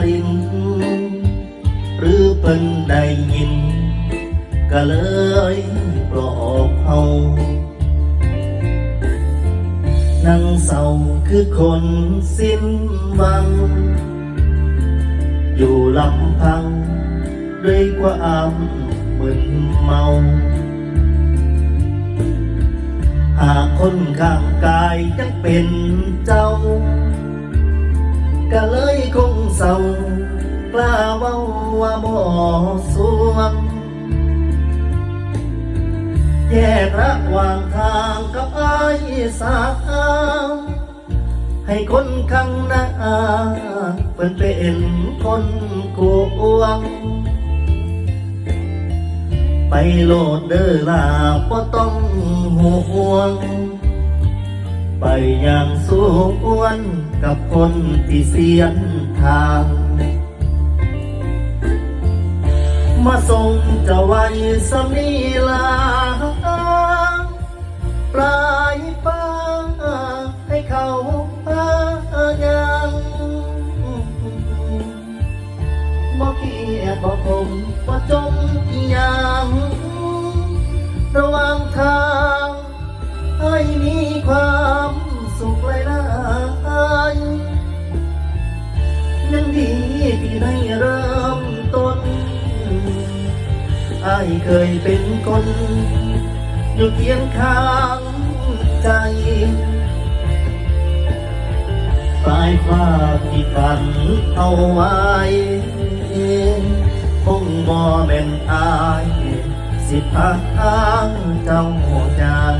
รินหรือเพิ่นได้ยินก็เลยปลอบเฮานั่งเศร้าคือคนสิ้นหวังอยู่ลำพังด้วยความมึนเมาหากคนข้างกายยังเป็นเจ้าก็เลยคงเศร้ากล้าเว้าว่าบ่สวงแยกระหว่างทางกับอายสาวให้คนข้างหน้าเพิ่นเป็นคนกวงไปโลดเด้อลาบ่ต้องห่วงไปอย่างสู้อ้วนกับคนที่เสียนทางมาส่งจะไว้สำนีลาปลายฟ้าให้เขาพายางบ่เกียดบ่คมบ่จมอีหยังระหว่างทางให้มีความสุขหลายๆยังดีที่ได้เริ่มต้นอ้ายเคยเป็นคนอยู่เคียงข้างใจปลายฟ้าที่ฝันเอาไว้คงบ่แม่นอายสิพาทางเจ้าจาก